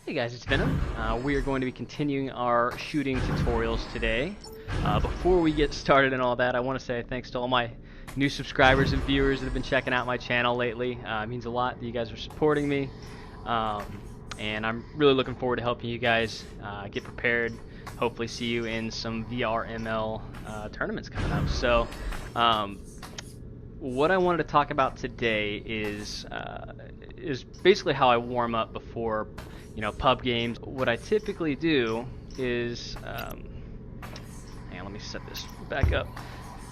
Hey guys, it's VENOM. We are going to be continuing our shooting tutorials today. Before we get started and all that, I want to say thanks to all my new subscribers and viewers that have been checking out my channel lately. It means a lot that you guys are supporting me, and I'm really looking forward to helping you guys get prepared. Hopefully see you in some VRML tournaments coming up. So what I wanted to talk about today is basically how I warm up before pub games. What I typically do is, hang on, let me set this back up,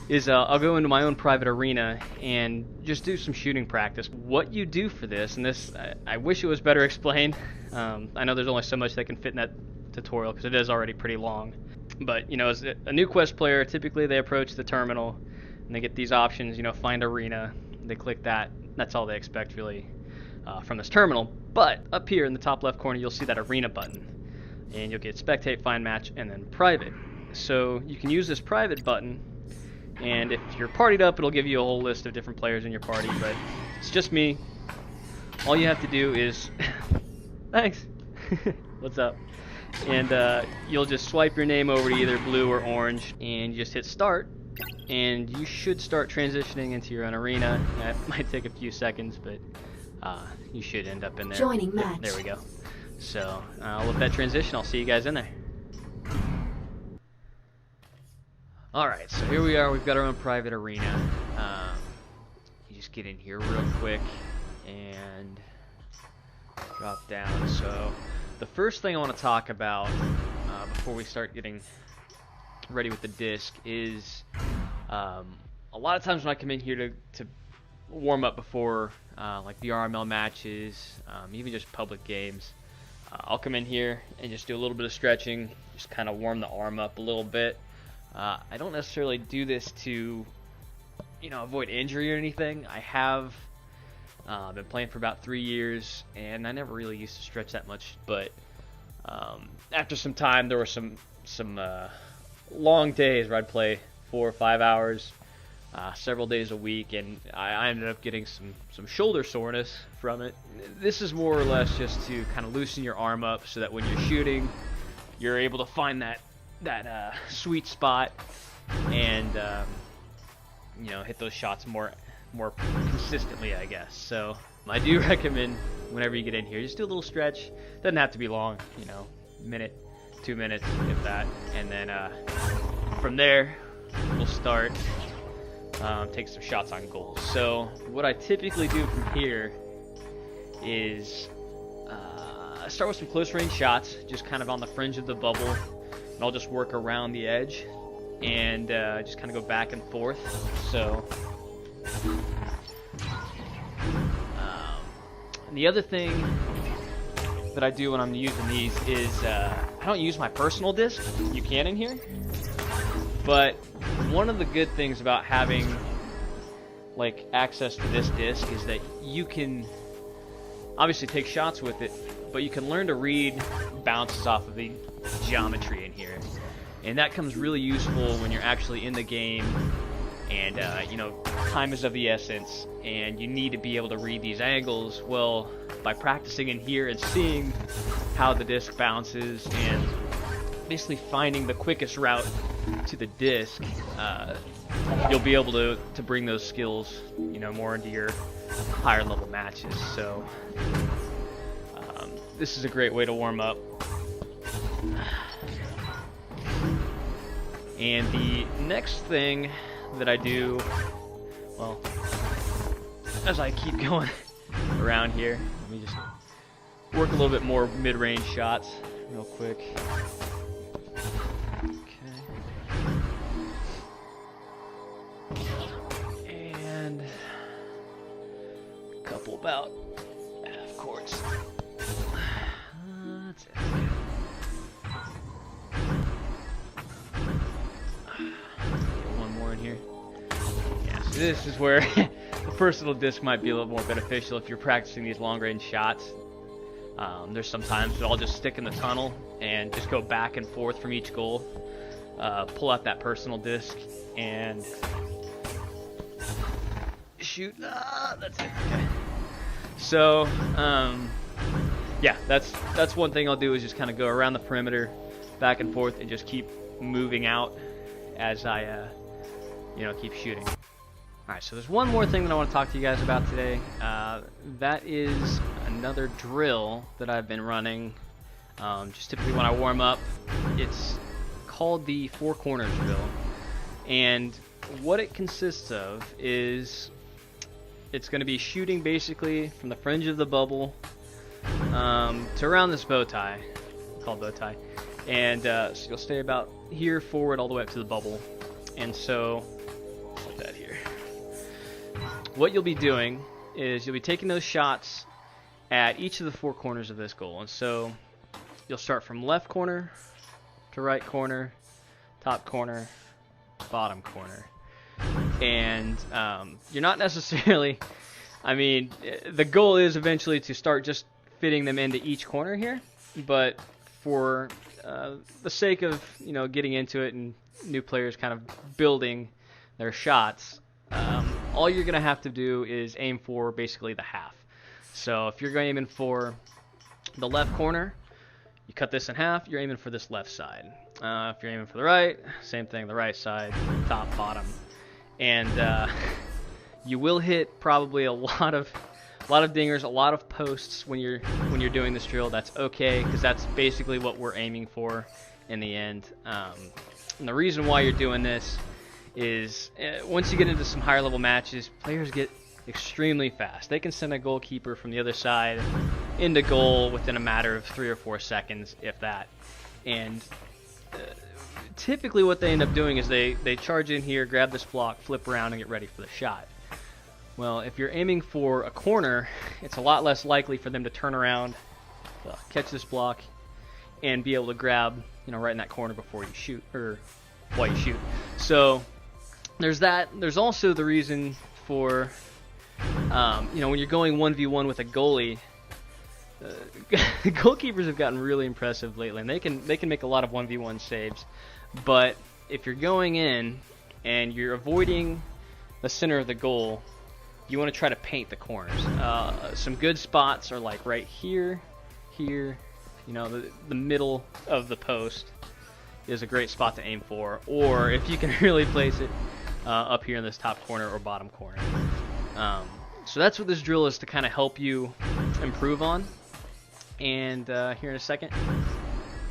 is I'll go into my own private arena and just do some shooting practice. What you do for this, and this, I wish it was better explained. I know there's only so much that can fit in that tutorial because it is already pretty long. But, as a new Quest player, typically they approach the terminal and they get these options, find arena. They click that. That's all they expect, really, from this terminal. But up here in the top left corner, you'll see that arena button, and you'll get spectate, find match, and then private. So you can use this private button, and if you're partied up, it'll give you a whole list of different players in your party, but it's just me. All you have to do is thanks. What's up? And you'll just swipe your name over to either blue or orange, and you just hit start, and you should start transitioning into your own arena. That might take a few seconds, but you should end up in there. Joining match. There we go. So with that transition, I'll see you guys in there. Alright, so here we are. We've got our own private arena. You just get in here real quick and drop down. So the first thing I want to talk about before we start getting ready with the disc is a lot of times when I come in here to warm up before like the RML matches, even just public games, I'll come in here and just do a little bit of stretching, just kind of warm the arm up a little bit. I don't necessarily do this to avoid injury or anything. I have been playing for about 3 years, and I never really used to stretch that much, but after some time there were some long days where I'd play 4 or 5 hours several days a week, and I ended up getting some shoulder soreness from it. This is more or less just to kind of loosen your arm up so that when you're shooting, you're able to find that sweet spot and hit those shots more consistently, I guess. So I do recommend whenever you get in here, just do a little stretch. Doesn't have to be long, minute, 2 minutes, if that, and then from there we'll start take some shots on goals. So what I typically do from here is I start with some close range shots, just kind of on the fringe of the bubble, and I'll just work around the edge and just kind of go back and forth. So and the other thing that I do when I'm using these is I don't use my personal disc. You can in here, but one of the good things about having like access to this disc is that you can obviously take shots with it, but you can learn to read bounces off of the geometry in here, and that comes really useful when you're actually in the game and time is of the essence and you need to be able to read these angles. Well, by practicing in here and seeing how the disc bounces and basically finding the quickest route to the disc, you'll be able to bring those skills more into your higher level matches. So this is a great way to warm up. And the next thing that I do, well, as I keep going around here, let me just work a little bit more mid-range shots real quick. Okay. And a couple about half courts. That's it. One more in here. Yeah, so this is where the personal disc might be a little more beneficial if you're practicing these long-range shots. There's some times that I'll just stick in the tunnel and just go back and forth from each goal, pull out that personal disc, and shoot. That's it. Okay. So yeah, that's one thing I'll do, is just kind of go around the perimeter, back and forth, and just keep moving out as I, you know, keep shooting. Alright, so there's one more thing that I want to talk to you guys about today. That is another drill that I've been running, just typically when I warm up. It's called the 4 corners drill, and what it consists of is it's going to be shooting basically from the fringe of the bubble to around this bow tie, called bow tie, and so you'll stay about here forward all the way up to the bubble. And so like that here, what you'll be doing is you'll be taking those shots at each of the 4 corners of this goal. And so you'll start from left corner to right corner, top corner, bottom corner. And you're not necessarily, I mean, the goal is eventually to start just fitting them into each corner here, but for the sake of, you know, getting into it and new players kind of building their shots, all you're going to have to do is aim for basically the half. So if you're aiming for the left corner, you cut this in half, you're aiming for this left side. If you're aiming for the right, same thing, the right side, top, bottom. And you will hit probably a lot of dingers, a lot of posts when you're doing this drill. That's okay, because that's basically what we're aiming for in the end. And the reason why you're doing this is once you get into some higher level matches, players get extremely fast. They can send a goalkeeper from the other side into goal within a matter of 3 or 4 seconds, if that. And typically what they end up doing is they charge in here, grab this block, flip around, and get ready for the shot. Well, if you're aiming for a corner, it's a lot less likely for them to turn around, catch this block, and be able to grab, you know, right in that corner before you shoot, or while you shoot. So there's that. There's also the reason for, you know, when you're going 1v1 with a goalie, goalkeepers have gotten really impressive lately, and they can make a lot of 1v1 saves. But if you're going in and you're avoiding the center of the goal, you want to try to paint the corners. Some good spots are like right here, here, you know, the middle of the post is a great spot to aim for. Or if you can really place it up here in this top corner or bottom corner. So that's what this drill is to kind of help you improve on. And here in a second,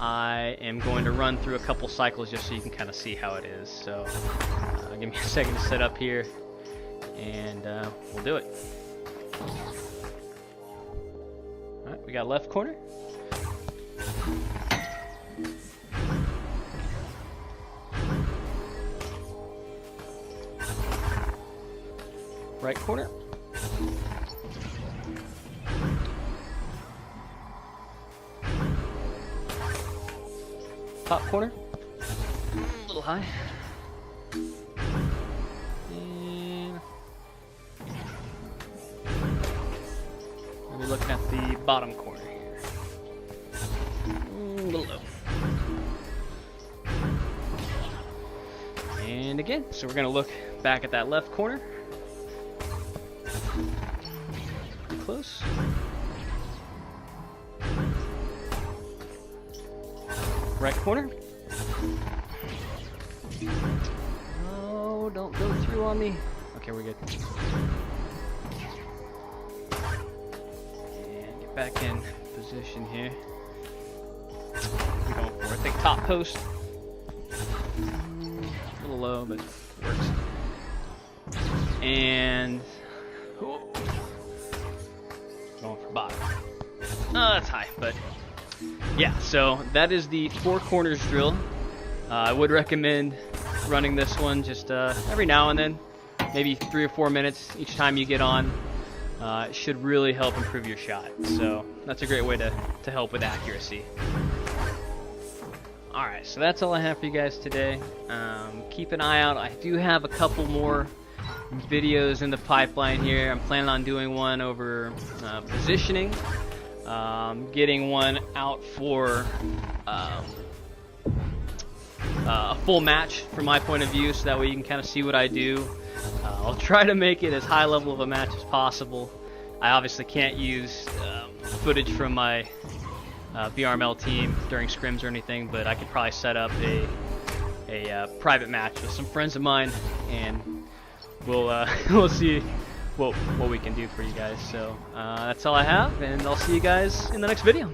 I am going to run through a couple cycles just so you can kind of see how it is. So give me a second to set up here, and we'll do it. Alright, we got left corner. Right corner. Top corner. A little high. And we're looking at the bottom corner here. A little low. And again, so we're going to look back at that left corner. Close. Right corner. Oh, don't go through on me. Okay, we're good. And get back in position here. We're going for, I think, top post. A little low, but works. And going for bottom. Oh, that's high, but yeah, so that is the 4 corners drill. I would recommend running this one just every now and then, maybe 3 or 4 minutes each time you get on. It should really help improve your shot. So that's a great way to help with accuracy. Alright, so that's all I have for you guys today. Keep an eye out. I do have a couple more videos in the pipeline here. I'm planning on doing one over positioning. Getting one out for a full match from my point of view, so that way you can kind of see what I do. I'll try to make it as high level of a match as possible, I obviously can't use footage from my VRML team during scrims or anything, but I could probably set up a private match with some friends of mine, and we'll see what we can do for you guys. So that's all I have, and I'll see you guys in the next video.